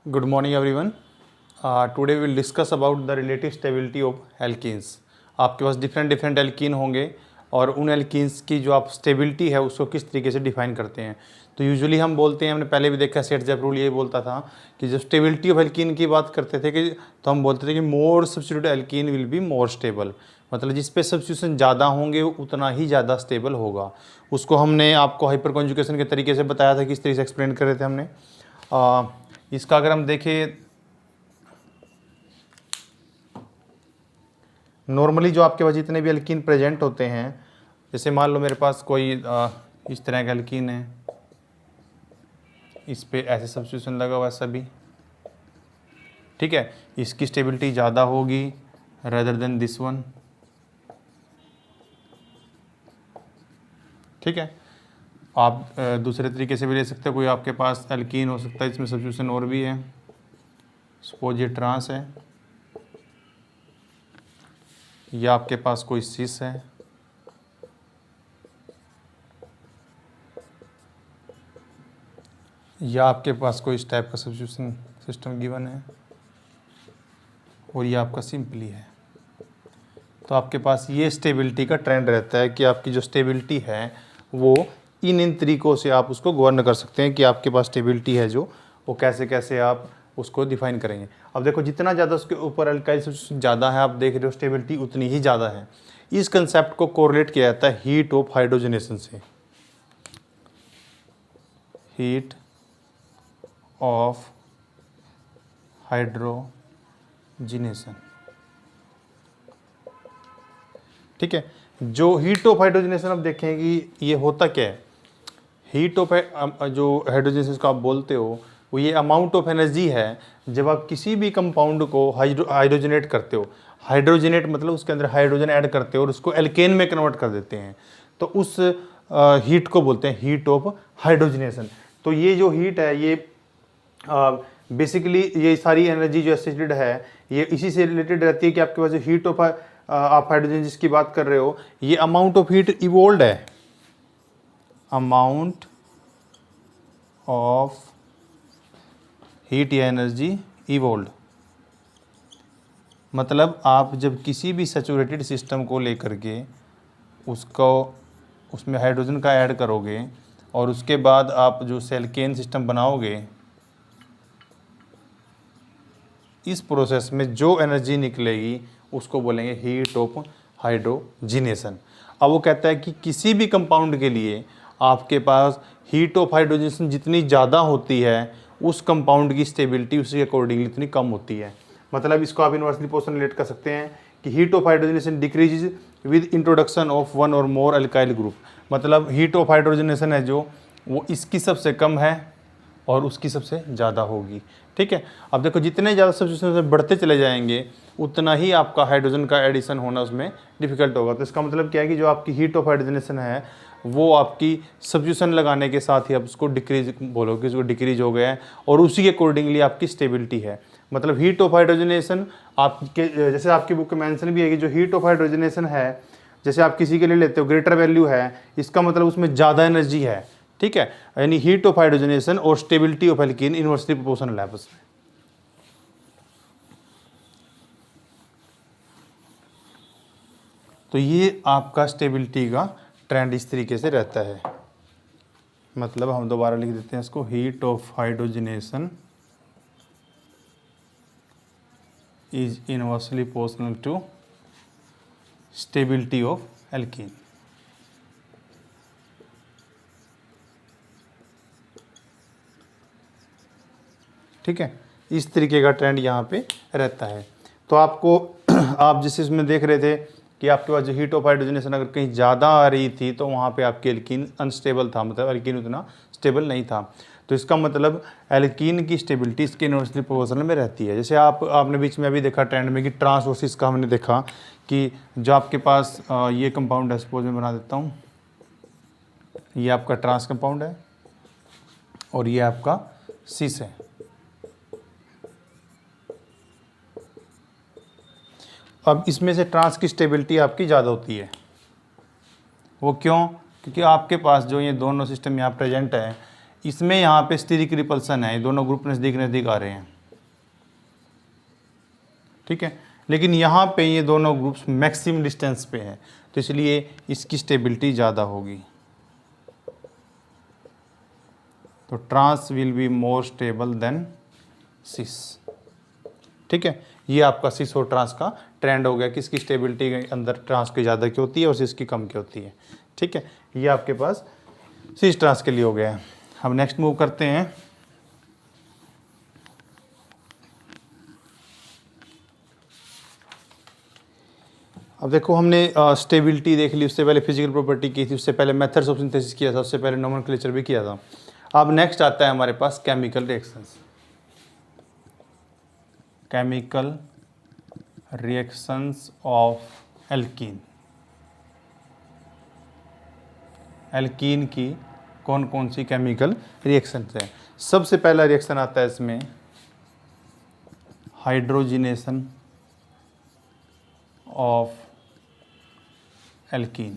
Good morning everyone. Today we will discuss about the relative stability of alkenes. आपके पास different alkene होंगे और उन alkenes की जो आप स्टेबिलिटी है उसको किस तरीके से डिफाइन करते हैं। तो यूजुअली हम बोलते हैं, हमने पहले भी देखा सेट-ज़ेप रूल यही बोलता था कि जब स्टेबिलिटी ऑफ एल्कीन की बात करते थे कि तो हम बोलते थे कि more substitute alkene will be more stable, मतलब जिस पे सब्स्टिट्यूशन ज़्यादा होंगे उतना ही ज़्यादा स्टेबल होगा। उसको हमने आपको हाइपर कॉन्जुगेशन के तरीके से बताया था, किस तरीके से एक्सप्लेन कर रहे थे हमने। इसका अगर हम देखें, नॉर्मली जो आपके पास जितने भी एल्कीन प्रेजेंट होते हैं, जैसे मान लो मेरे पास कोई इस तरह का एल्कीन है, इस पे ऐसे सब्स्टिट्यूशन लगा हुआ है सभी, ठीक है। इसकी स्टेबिलिटी ज़्यादा होगी रेदर देन दिस वन, ठीक है। आप दूसरे तरीके से भी ले सकते हो, कोई आपके पास एल्कीन हो सकता है इसमें सब्स्टिट्यूशन और भी है, सपोज ये ट्रांस है, या आपके पास कोई सिस है, या आपके पास कोई इस टाइप का सब्स्टिट्यूशन सिस्टम गिवन है, और ये आपका सिंपली है। तो आपके पास ये स्टेबिलिटी का ट्रेंड रहता है कि आपकी जो स्टेबिलिटी है वो इन तरीक़ों से आप उसको गवर्न कर सकते हैं कि आपके पास स्टेबिलिटी है जो वो कैसे कैसे आप उसको डिफाइन करेंगे। अब देखो जितना ज़्यादा उसके ऊपर अल्काइल सब्स्टिट्यूशन ज़्यादा है, आप देख रहे हो स्टेबिलिटी उतनी ही ज़्यादा है। इस कंसेप्ट को कोरिलेट किया जाता है हीट ऑफ हाइड्रोजनेशन से। हीट ऑफ हाइड्रोजनेशन, ठीक है। जो हीट ऑफ हाइड्रोजनेशन आप देखें कि ये होता क्या है। हीट ऑफ जो हाइड्रोजनेशन को आप बोलते हो वो ये अमाउंट ऑफ एनर्जी है जब आप किसी भी कंपाउंड को हाइड्रोजनेट करते हो। हाइड्रोजनेट मतलब उसके अंदर हाइड्रोजन ऐड करते हो और उसको एल्केन में कन्वर्ट कर देते हैं, तो उस हीट को बोलते हैं हीट ऑफ हाइड्रोजनेशन। तो ये जो हीट है ये बेसिकली ये सारी एनर्जी जो एसोसिएटेड है ये इसी से रिलेटेड रहती है कि आपके पास जो हीट ऑफ आप हाइड्रोजन जिसकी बात कर रहे हो, ये अमाउंट ऑफ हीट इवोल्व है, अमाउंट ऑफ हीट या एनर्जी इवोल्व। मतलब आप जब किसी भी सैचुरेटेड सिस्टम को लेकर के उसको उसमें हाइड्रोजन का ऐड करोगे और उसके बाद आप जो एल्केन सिस्टम बनाओगे, इस प्रोसेस में जो एनर्जी निकलेगी उसको बोलेंगे हीट ऑफ हाइड्रोजनेशन। अब वो कहता है कि किसी भी कंपाउंड के लिए आपके पास हीट ऑफ हाइड्रोजनेशन जितनी ज़्यादा होती है उस कंपाउंड की स्टेबिलिटी उसी अकॉर्डिंगली इतनी कम होती है। मतलब इसको आप इन्वर्सली प्रोपोर्शनल रिलेट कर सकते हैं कि heat of hydrogenation decreases with introduction of one और मोर अल्काइल ग्रुप। मतलब हीट ऑफ हाइड्रोजनेशन है जो वो इसकी सबसे कम है और उसकी सबसे ज़्यादा होगी, ठीक है। अब देखो जितने ज़्यादा सब्स्टिट्यूशन बढ़ते चले जाएंगे उतना ही आपका हाइड्रोजन का एडिशन होना उसमें डिफिकल्ट होगा। तो इसका मतलब क्या है कि जो आपकी हीट ऑफ हाइड्रोजनेशन है वो आपकी सब्स्टिट्यूशन लगाने के साथ ही आप उसको डिक्रीज बोलोगे, उसको डिक्रीज हो गया है और उसी के अकॉर्डिंगली आपकी स्टेबिलिटी है। मतलब हीट ऑफ हाइड्रोजनेशन आपके जैसे आपकी बुक में मेंशन भी है कि जो हीट ऑफ हाइड्रोजनेशन है, जैसे आप किसी के लिए लेते हो ग्रेटर वैल्यू है, इसका मतलब उसमें ज़्यादा एनर्जी है, ठीक है। यानी हीट ऑफ हाइड्रोजनेशन और stability of alkene inversely proportional है आपस में। तो ये आपका स्टेबिलिटी का ट्रेंड इस तरीके से रहता है। मतलब हम दोबारा लिख देते हैं इसको, heat of hydrogenation is inversely proportional to stability of alkene. ठीक है, इस तरीके का ट्रेंड यहाँ पे रहता है। तो आपको आप जिस इसमें देख रहे थे कि आपके पास जो हीट ऑफ हाइड्रोजनेशन अगर कहीं ज़्यादा आ रही थी तो वहाँ पे आपकी एल्कीन अनस्टेबल था, मतलब एल्कीन उतना स्टेबल नहीं था। तो इसका मतलब एल्कीन की स्टेबिलिटी इसके इनवर्सली प्रोपोर्शनल में रहती है। जैसे आपने बीच में अभी देखा ट्रेंड में कि ट्रांस वर्सेस का हमने देखा कि जो आपके पास ये कंपाउंड है, सपोज मैं बना देता हूँ, ये आपका ट्रांस कंपाउंड है और ये आपका सिस है। अब इसमें से ट्रांस की स्टेबिलिटी आपकी ज़्यादा होती है। वो क्यों? क्योंकि आपके पास जो ये दोनों सिस्टम यहाँ प्रेजेंट है, इसमें यहाँ पे स्टीरिक रिपल्सन है, दोनों ग्रुप नज़दीक नज़दीक आ रहे हैं, ठीक है। लेकिन यहाँ पे ये दोनों ग्रुप्स मैक्सिमम डिस्टेंस पे हैं, तो इसलिए इसकी स्टेबिलिटी ज़्यादा होगी। तो trans will be more stable than cis, ठीक है। ये आपका सिस और ट्रांस का ट्रेंड हो गया कि इसकी स्टेबिलिटी के अंदर ट्रांस की ज़्यादा की होती है और सिस की कम की होती है, ठीक है। ये आपके पास सिस ट्रांस के लिए हो गया है। अब नेक्स्ट मूव करते हैं। अब देखो हमने स्टेबिलिटी देख ली, उससे पहले फिजिकल प्रॉपर्टी की थी, उससे पहले मेथड्स ऑफ सिंथेसिस किया था, उससे पहले नोमेनक्लेचर भी किया था। अब नेक्स्ट आता है हमारे पास chemical reactions. Chemical reactions of alkene. Alkene की कौन कौन सी केमिकल रिएक्शंस हैं? सबसे पहला रिएक्शन आता है इसमें हाइड्रोजिनेशन ऑफ एल्कीन।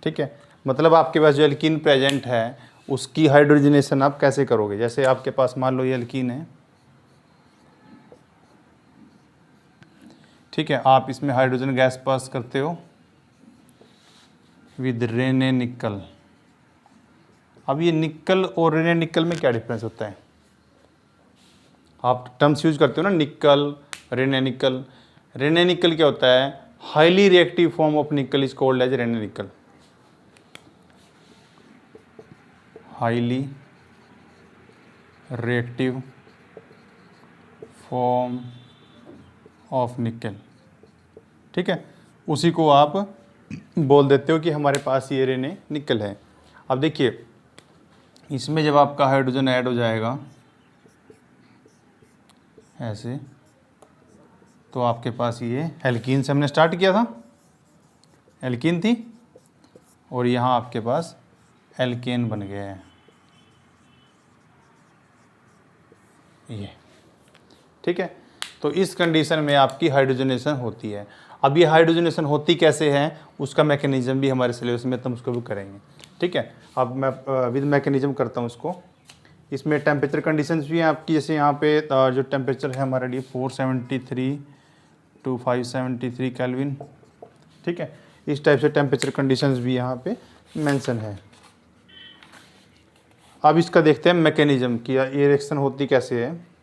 ठीक है, मतलब आपके पास जो एल्कीन प्रेजेंट है उसकी हाइड्रोजनेशन आप कैसे करोगे? जैसे आपके पास मान लो ये एल्कीन है, ठीक है, आप इसमें हाइड्रोजन गैस पास करते हो विद रेने निकल। अब ये निकल और रेने निकल में क्या डिफरेंस होता है? आप टर्म्स यूज करते हो ना, निकल, रेने निकल। रेने निकल क्या होता है? Highly reactive form of nickel is called as Raney nickel. Highly reactive form of nickel, ठीक है, उसी को आप बोल देते हो कि हमारे पास ये रेने निकल है। अब देखिए इसमें जब आपका हाइड्रोजन ऐड हो जाएगा ऐसे, तो आपके पास ये एल्कीन से हमने स्टार्ट किया था, एल्कीन थी, और यहाँ आपके पास एल्केन बन गया है ये, ठीक है। तो इस कंडीशन में आपकी हाइड्रोजनेशन होती है। अब ये हाइड्रोजनेशन होती कैसे है उसका मैकेनिज्म भी हमारे सिलेबस में, तो हम उसको भी करेंगे, ठीक है। अब मैं विद मैकेनिज्म करता हूँ उसको। इसमें टेम्परेचर कंडीशंस भी हैं आपकी, जैसे यहाँ पे जो टेम्परेचर है हमारे लिए 473 to 573 केल्विन, ठीक है। इस टाइप से टेम्परेचर कंडीशंस भी यहाँ पे मेंशन है। अब इसका देखते हैं मैकेनिज्म कि ये रिएक्शन होती कैसे है।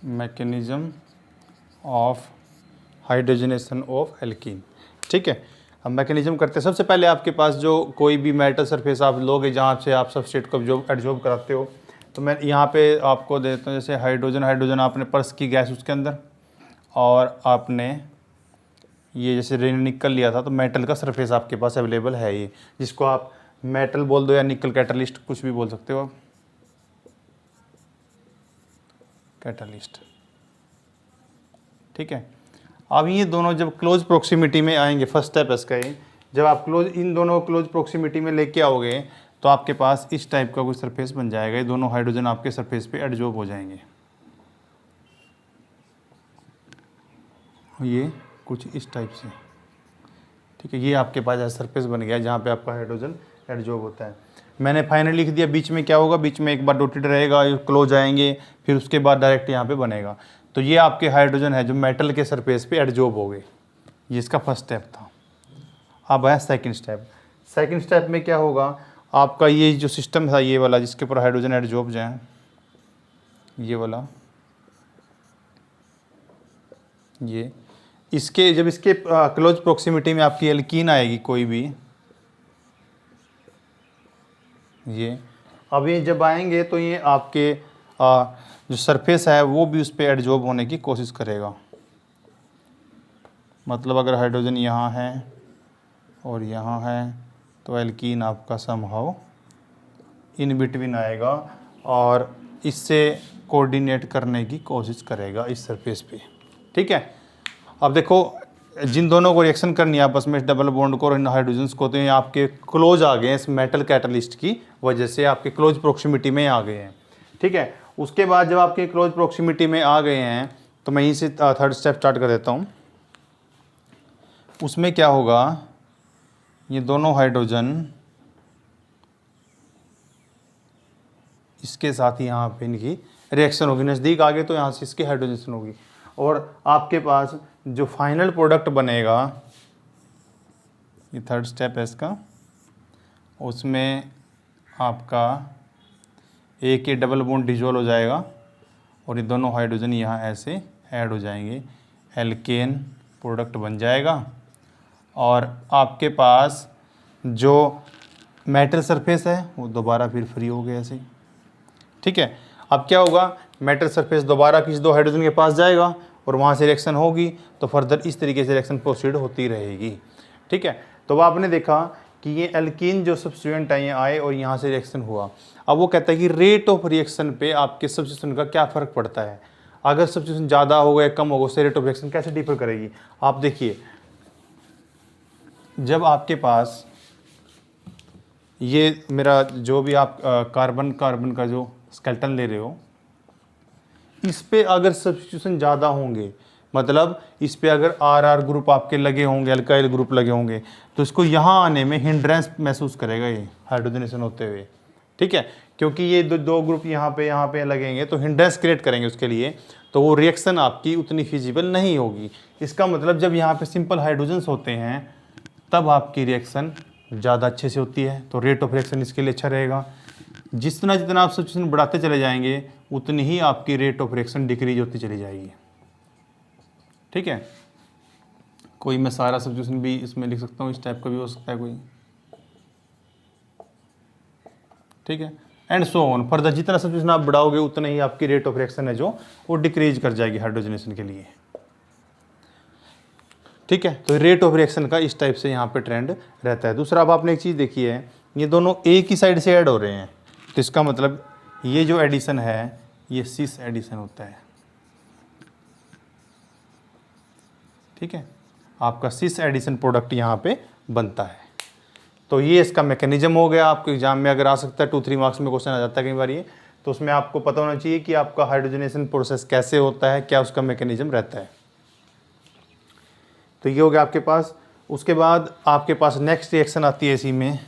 Mechanism of hydrogenation of alkene, ठीक है। अब मैकेनिज्म करते हैं। सबसे पहले आपके पास जो कोई भी मेटल सरफेस आप लोगे जहाँ से आप सबस्ट्रेट को एब्जॉर्ब कराते हो, तो मैं यहाँ पे आपको देता हूँ, जैसे हाइड्रोजन आपने पर्स की गैस उसके अंदर, और आपने ये जैसे रेन निकल लिया था, तो मेटल का सरफेस आपके पास अवेलेबल है ये, जिसको आप मेटल बोल दो या निकल कैटलिस्ट, कुछ भी बोल सकते हो आप, कैटलिस्ट, ठीक है। अब ये दोनों जब क्लोज प्रोक्सिमिटी में आएंगे, फर्स्ट स्टेप इसका ये, जब आप इन दोनों क्लोज प्रोक्सिमिटी में लेके आओगे तो आपके पास इस टाइप का कुछ सरफेस बन जाएगा। ये दोनों हाइड्रोजन आपके सरफेस पे एडजॉर्ब हो जाएंगे, ये कुछ इस टाइप से, ठीक है। ये आपके पास ऐसा सरफेस बन गया जहाँ पे आपका हाइड्रोजन एडजॉर्ब होता है। मैंने फाइनल लिख दिया, बीच में क्या होगा, बीच में एक बार डॉटेड रहेगा, क्लोज आएंगे, फिर उसके बाद डायरेक्ट यहाँ पे बनेगा। तो ये आपके हाइड्रोजन है जो मेटल के सरफेस पे एडजॉर्ब हो गए, ये इसका फर्स्ट स्टेप था। अब है सेकंड स्टेप। सेकंड स्टेप में क्या होगा, आपका ये जो सिस्टम था ये वाला जिसके ऊपर हाइड्रोजन एडजॉर्ब जाए, ये वाला, ये इसके जब इसके क्लोज प्रोक्सिमिटी में आपकी एल्कीन आएगी कोई भी, ये अब ये जब आएंगे तो ये आपके जो सरफेस है वो भी उस पर एडजॉर्ब होने की कोशिश करेगा। मतलब अगर हाइड्रोजन यहाँ है और यहाँ है तो एल्कीन आपका समहाउ इन बिटवीन आएगा और इससे कोऑर्डिनेट करने की कोशिश करेगा इस सरफेस पे, ठीक है। अब देखो जिन दोनों को रिएक्शन करनी है आपस में, डबल बॉन्ड को और इन हाइड्रोजन्स को, तो ये आपके क्लोज आ गए हैं इस मेटल कैटलिस्ट की वजह से, आपके क्लोज प्रोक्सिमिटी में आ गए हैं। ठीक है, उसके बाद जब आपके क्लोज प्रोक्सिमिटी में आ गए हैं तो मैं यहीं से थर्ड स्टेप स्टार्ट कर देता हूँ। उसमें क्या होगा, ये दोनों हाइड्रोजन इसके साथ ही यहाँ पे इनकी रिएक्शन होगी, नज़दीक आ गए तो यहाँ से इसकी हाइड्रोजनेशन होगी, और आपके पास जो फाइनल प्रोडक्ट बनेगा, ये थर्ड स्टेप है इसका, उसमें आपका एक ये डबल बॉन्ड डिजोल्व हो जाएगा और ये दोनों हाइड्रोजन यहाँ ऐसे ऐड हो जाएंगे, एल्केन प्रोडक्ट बन जाएगा। और आपके पास जो मेटल सरफेस है वो दोबारा फिर फ्री हो गया ऐसे। ठीक है, अब क्या होगा, मेटल सरफेस दोबारा किसी दो हाइड्रोजन के पास जाएगा और वहाँ से रिएक्शन होगी, तो फर्दर इस तरीके से रिएक्शन प्रोसीड होती रहेगी। ठीक है, तो अब आपने देखा कि ये एल्कीन जो सब्स्टिट्यूएंट है ये आए और यहाँ से रिएक्शन हुआ। अब वो कहता है कि रेट ऑफ रिएक्शन पे आपके सब्स्टिट्यूशन का क्या फ़र्क पड़ता है, अगर सब्स्टिट्यूशन ज़्यादा होगा या कम होगा उससे रेट ऑफ रिएक्शन कैसे डिफर करेगी। आप देखिए, जब आपके पास ये मेरा जो भी आप कार्बन का जो स्केलेटन ले रहे हो, इस पे अगर सब्स्टिट्यूशन ज़्यादा होंगे, मतलब इस पे अगर आर ग्रुप आपके लगे होंगे, अल्काइल ग्रुप लगे होंगे, तो इसको यहाँ आने में हिंड्रेंस महसूस करेगा ये हाइड्रोजनेशन होते हुए। ठीक है, क्योंकि ये दो ग्रुप यहाँ पे लगेंगे तो हिंड्रेंस क्रिएट करेंगे उसके लिए, तो वो रिएक्शन आपकी उतनी फिजिबल नहीं होगी। इसका मतलब जब यहाँ पे सिंपल हाइड्रोजन्स होते हैं तब आपकी रिएक्शन ज़्यादा अच्छे से होती है, तो रेट ऑफ रिएक्शन इसके लिए अच्छा रहेगा। जितना आप सब्स्टिट्यूशन बढ़ाते चले जाएंगे उतनी ही आपकी रेट ऑफ रिएक्शन डिक्रीज होती चली जाएगी। ठीक है, कोई मैं सारा सब्स्टिट्यूशन भी इसमें लिख सकता हूँ, इस टाइप का भी हो सकता है कोई। ठीक है, एंड सो ऑन फर्दर, जितना सब्स्टिट्यूशन आप बढ़ाओगे उतना ही आपकी रेट ऑफ रिएक्शन है जो वो डिक्रीज कर जाएगी हाइड्रोजनेशन के लिए। ठीक है, तो रेट ऑफ रिएक्शन का इस टाइप से यहाँ पे ट्रेंड रहता है। दूसरा, अब आपने एक चीज़ देखी है, ये दोनों एक ही साइड से ऐड हो रहे हैं, तो इसका मतलब ये जो एडिशन है ये सिस एडिशन होता है। ठीक है, आपका सिस एडिशन प्रोडक्ट यहाँ पे बनता है। तो ये इसका मैकेनिज्म हो गया। आपके एग्जाम में अगर आ सकता है 2-3 मार्क्स में क्वेश्चन आ जाता है कई बार ये, तो उसमें आपको पता होना चाहिए कि आपका हाइड्रोजनेशन प्रोसेस कैसे होता है, क्या उसका मैकेनिज्म रहता है। तो ये हो गया आपके पास। उसके बाद आपके पास नेक्स्ट रिएक्शन आती है इसी में।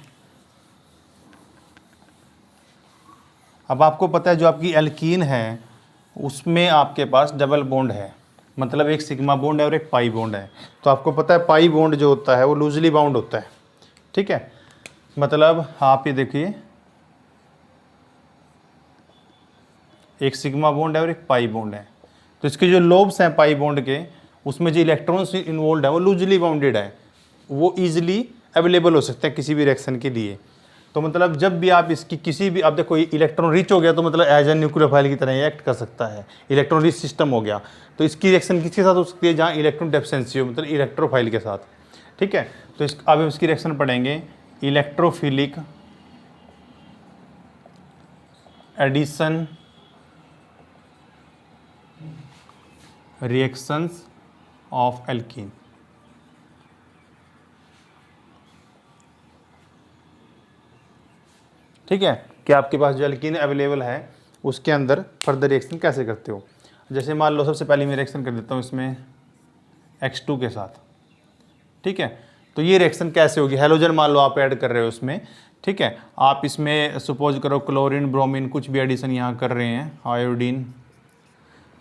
अब आपको पता है जो आपकी एल्कीन है उसमें आपके पास डबल बॉन्ड है, मतलब एक सिग्मा बॉन्ड है और एक पाई बॉन्ड है। तो आपको पता है पाई बॉन्ड जो होता है वो लूजली बाउंड होता है। ठीक है, मतलब आप ये देखिए, एक सिग्मा बॉन्ड है और एक पाई बॉन्ड है, तो इसके जो लोब्स हैं पाई बॉन्ड के, उसमें जो इलेक्ट्रॉन्स इन्वॉल्व है वो लूजली बाउंडेड है, वो ईजिली अवेलेबल हो सकते हैं किसी भी रिएक्शन के लिए। तो मतलब जब भी आप इसकी किसी भी, आप देखो इलेक्ट्रॉन रिच हो गया तो मतलब एज ए न्यूक्लियोफाइल की तरह एक्ट कर सकता है, इलेक्ट्रॉन रिच सिस्टम हो गया। तो इसकी रिएक्शन किसके साथ हो सकती है, जहाँ इलेक्ट्रॉन डेफिशिएंसी हो, मतलब इलेक्ट्रोफाइल के साथ। ठीक है, तो अब इसकी रिएक्शन पढ़ेंगे, electrophilic addition reactions of alkene. ठीक है, कि आपके पास जो एल्कीन अवेलेबल है उसके अंदर फर्दर रिएक्शन कैसे करते हो। जैसे मान लो सबसे पहले मैं रिएक्शन कर देता हूँ इसमें X2 के साथ। ठीक है, तो ये रिएक्शन कैसे होगी, हेलोजन मान लो आप ऐड कर रहे हो उसमें। ठीक है, आप इसमें सपोज करो क्लोरीन ब्रोमीन कुछ भी एडिशन यहाँ कर रहे हैं, आयोडीन।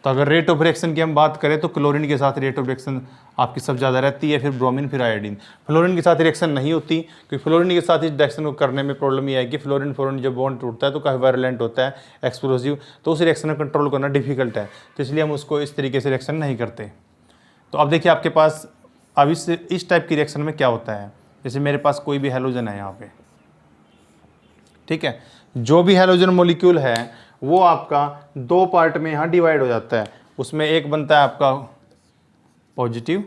तो अगर रेट ऑफ रिएक्शन की हम बात करें तो क्लोरीन के साथ रेट ऑफ रिएक्शन आपकी सब ज़्यादा रहती है, फिर ब्रोमीन, फिर आयोडीन। फ्लोरीन के साथ रिएक्शन नहीं होती, क्योंकि फ्लोरीन के साथ इस रिएक्शन को करने में प्रॉब्लम ये है कि फ्लोरीन जब बॉन्ड टूटता है तो काफ़ी वायलेंट होता है, एक्सप्लोसिव, तो उस रिएक्शन को कंट्रोल करना डिफिकल्ट है, तो इसलिए हम उसको इस तरीके से रिएक्शन नहीं करते। तो अब देखिए आपके पास अब इस टाइप की रिएक्शन में क्या होता है, जैसे मेरे पास कोई भी हैलोजन है यहाँ पे। ठीक है, जो भी हैलोजन मॉलिक्यूल है वो आपका दो पार्ट में यहाँ डिवाइड हो जाता है। उसमें एक बनता है आपका पॉजिटिव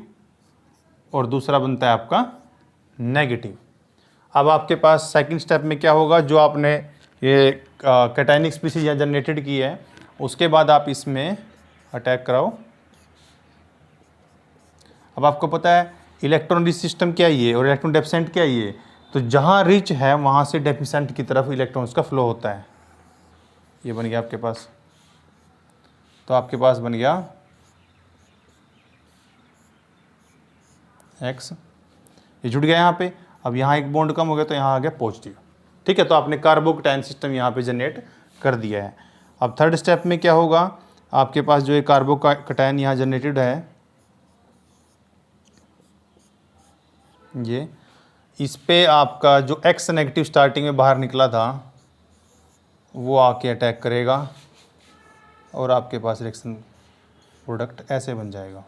और दूसरा बनता है आपका नेगेटिव। अब आपके पास सेकंड स्टेप में क्या होगा, जो आपने ये कैटायनिक स्पीशीज यहाँ जनरेटेड की है उसके बाद आप इसमें अटैक कराओ। अब आपको पता है इलेक्ट्रॉन रिच सिस्टम क्या ही है और इलेक्ट्रॉन डेफिशिएंट क्या ही है, तो जहाँ रिच है वहाँ से डेफिशिएंट की तरफ इलेक्ट्रॉन्स का फ्लो होता है। ये बन गया आपके पास, तो आपके पास बन गया X, ये जुड़ गया यहाँ पे। अब यहाँ एक बॉन्ड कम हो गया तो यहाँ आ गया पॉजिटिव। ठीक है, तो आपने कार्बोकैटायन सिस्टम यहाँ पे जनरेट कर दिया है। अब थर्ड स्टेप में क्या होगा, आपके पास जो ये कार्बोकैटायन यहाँ जनरेटेड है, ये इस पे आपका जो X नेगेटिव स्टार्टिंग में बाहर निकला था वो आके अटैक करेगा और आपके पास रिएक्शन प्रोडक्ट ऐसे बन जाएगा।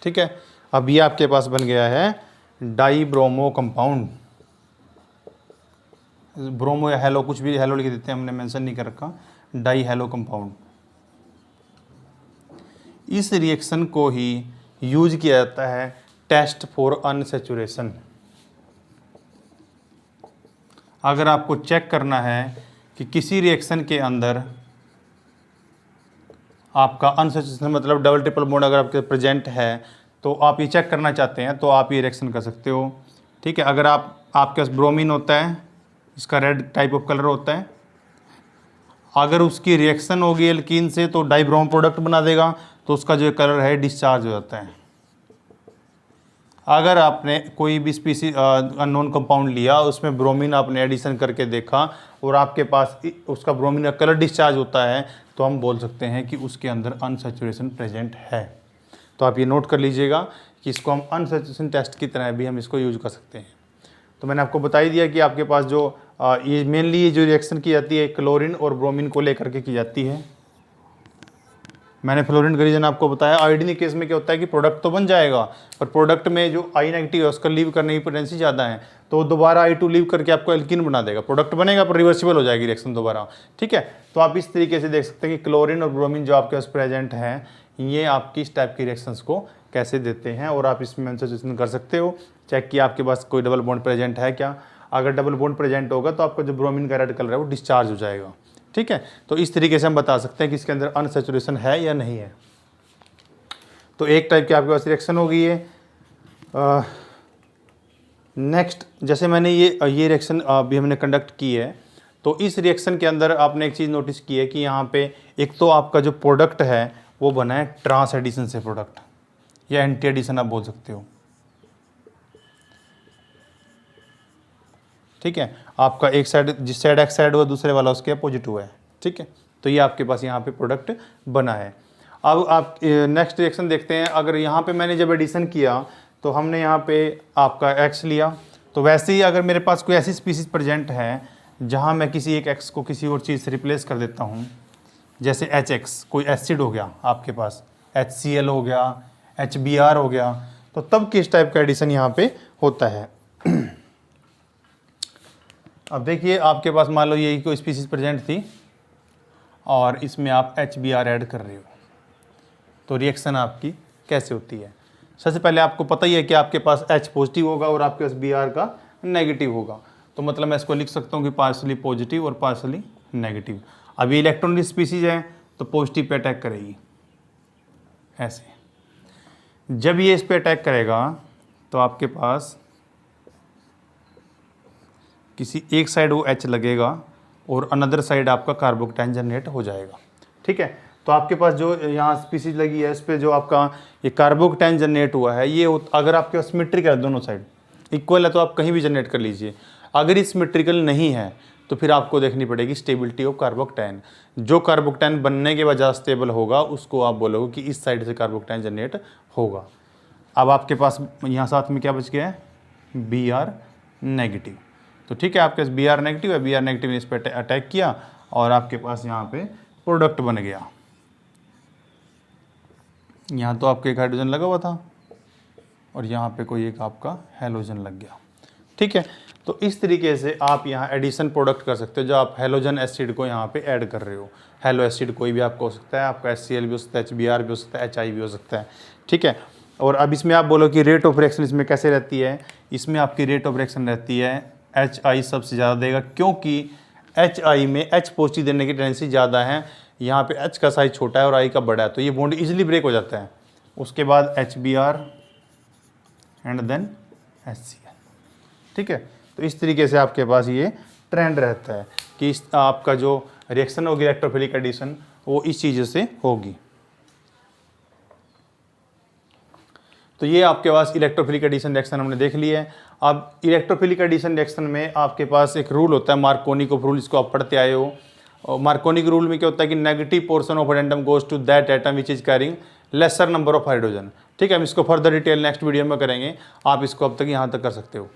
ठीक है, अब ये आपके पास बन गया है डाइब्रोमो कंपाउंड। ब्रोमो या हेलो, कुछ भी हेलो लिख देते हैं, हमने मेंशन नहीं कर रखा, डाई हेलो कंपाउंड। इस रिएक्शन को ही यूज किया जाता है टेस्ट फॉर अनसैचुरेशन। अगर आपको चेक करना है कि किसी रिएक्शन के अंदर आपका अनसैचुरेशन मतलब डबल ट्रिपल बॉन्ड अगर आपके प्रेजेंट है, तो आप ये चेक करना चाहते हैं तो आप ये रिएक्शन कर सकते हो। ठीक है, अगर आपके पास ब्रोमीन होता है, इसका रेड टाइप ऑफ कलर होता है, अगर उसकी रिएक्शन होगी एल्कीन से तो डाइब्रोम प्रोडक्ट बना देगा, तो उसका जो कलर है डिस्चार्ज हो जाता है। अगर आपने कोई भी स्पीसीज अननोन कंपाउंड लिया, उसमें ब्रोमीन आपने एडिशन करके देखा और आपके पास उसका ब्रोमीन का कलर डिस्चार्ज होता है, तो हम बोल सकते हैं कि उसके अंदर अनसैचुरेशन प्रेजेंट है। तो आप ये नोट कर लीजिएगा कि इसको हम अनसैचुरेशन टेस्ट की तरह भी हम इसको यूज कर सकते हैं। तो मैंने आपको बता ही दिया कि आपके पास जो ये मेनली ये जो रिएक्शन की जाती है क्लोरीन और ब्रोमीन को लेकर के की जाती है। मैंने फ्लोरीन का रीजन आपको बताया। आयोडीन केस में क्या होता है कि प्रोडक्ट तो बन जाएगा, पर प्रोडक्ट में जो I नेगेटिव है उसका लीव करने की पोटेंसी ज़्यादा है, तो दोबारा I2 लीव करके आपको एल्कीन बना देगा। प्रोडक्ट बनेगा पर रिवर्सिबल हो जाएगी रिएक्शन दोबारा। ठीक है, तो आप इस तरीके से देख सकते हैं कि क्लोरीन और ब्रोमीन जो आपके पास प्रेजेंट हैं, ये आपकी इस टाइप की रिएक्शंस को कैसे देते हैं, और आप इसमें अनसैचुरेशन कर सकते हो। चेक किया आपके पास कोई डबल बॉन्ड प्रेजेंट है क्या। अगर डबल बॉन्ड प्रेजेंट होगा तो आपका जो ब्रोमीन का रेड कलर है वो डिस्चार्ज हो जाएगा। ठीक है, तो इस तरीके से हम बता सकते हैं कि इसके अंदर अनसैचुरेशन है या नहीं है। तो एक टाइप की आपके पास रिएक्शन हो गई है। नेक्स्ट, जैसे मैंने ये रिएक्शन अभी हमने कंडक्ट की है, तो इस रिएक्शन के अंदर आपने एक चीज़ नोटिस की है कि यहाँ पे एक तो आपका जो प्रोडक्ट है वो बना है ट्रांस एडिशन से प्रोडक्ट, या एंटी एडिशन आप बोल सकते हो। ठीक है, आपका एक साइड जिस साइड एक्स साइड हुआ दूसरे वाला उसके अपोजिट हुआ है। ठीक है, तो ये आपके पास यहाँ पे प्रोडक्ट बना है। अब आप नेक्स्ट रिएक्शन देखते हैं। अगर यहाँ पे मैंने जब एडिशन किया तो हमने यहाँ पे आपका एक्स लिया, तो वैसे ही अगर मेरे पास कोई ऐसी स्पीसीज प्रेजेंट है जहाँ मैं किसी एक एक्स को किसी और चीज़ से रिप्लेस कर देता हूँ, जैसे HX कोई एसिड हो गया आपके पास, HCl हो गया, HBr हो गया, तो तब किस टाइप का एडिशन यहाँ पे होता है। अब देखिए आपके पास मान लो यही कोई स्पीसीज प्रेजेंट थी और इसमें आप HBr ऐड कर रहे हो, तो रिएक्शन आपकी कैसे होती है। सबसे पहले आपको पता ही है कि आपके पास H पॉजिटिव होगा और आपके पास Br का नेगेटिव होगा, तो मतलब मैं इसको लिख सकता हूँ कि पार्शली पॉजिटिव और पार्शली नेगेटिव। अब ये इलेक्ट्रॉन स्पीसीज है तो पॉजिटिव पे अटैक करेगी ऐसे। जब ये इस पे अटैक करेगा तो आपके पास किसी एक साइड वो H लगेगा और अनदर साइड आपका कार्बोकैटायन जनरेट हो जाएगा। ठीक है, तो आपके पास जो यहाँ स्पीसीज लगी है इस पे जो आपका ये कार्बोकैटायन जनरेट हुआ है, ये अगर आपके पास सिमेट्रिकल है, दोनों साइड इक्वल है, तो आप कहीं भी जनरेट कर लीजिए। अगर ये सिमेट्रिकल नहीं है तो फिर आपको देखनी पड़ेगी स्टेबिलिटी ऑफ कार्बोकैटायन। जो कार्बोकैटायन बनने के बाद ज़्यादा स्टेबल होगा उसको आप बोलोगे कि इस साइड से कार्बोकैटायन जनरेट होगा। अब आपके पास यहाँ साथ में क्या बच गया है, Br नेगेटिव। तो ठीक है, आपके पास Br नेगेटिव है, Br नेगेटिव ने इस पर अटैक किया और आपके पास यहाँ पे प्रोडक्ट बन गया। यहाँ तो आपके एक हाइड्रोजन लगा हुआ था और यहाँ पे कोई एक आपका हैलोजन लग गया। ठीक है, तो इस तरीके से आप यहाँ एडिशन प्रोडक्ट कर सकते हो, जो आप हैलोजन एसिड को यहाँ पे ऐड कर रहे हो। हैलो एसिड कोई भी आपको हो सकता है, आपका HCl भी हो सकता है, HBr भी हो सकता है, HI भी हो सकता है। ठीक है, और अब इसमें आप बोलो कि रेट ऑफ रिएक्शन इसमें कैसे रहती है। इसमें आपकी रेट ऑफ रिएक्शन रहती है HI सबसे ज़्यादा देगा, क्योंकि HI में H पॉजिटिव देने की टेंडेंसी ज़्यादा है। यहाँ पे H का साइज छोटा है और I का बड़ा है, तो ये बॉन्ड इजीली ब्रेक हो जाता है। उसके बाद HBr एंड देन HCl, ठीक है। तो इस तरीके से आपके पास ये ट्रेंड रहता है कि आपका जो रिएक्शन होगी इलेक्ट्रोफिलिक एडिशन वो इस चीज़ से होगी। तो ये आपके पास इलेक्ट्रोफिलिक एडिशन रिएक्शन हमने देख लिया है। अब इलेक्ट्रोफिलिक एडिशन रिएक्शन में आपके पास एक रूल होता है मार्कोनी रूल, इसको आप पढ़ते आए हो। और मार्कोनी रूल में क्या होता है कि negative portion of addendum goes to that atom which is carrying lesser number of hydrogen, ठीक है। हम इसको फर्दर डिटेल नेक्स्ट वीडियो में करेंगे, आप इसको अब तक यहाँ तक कर सकते हो।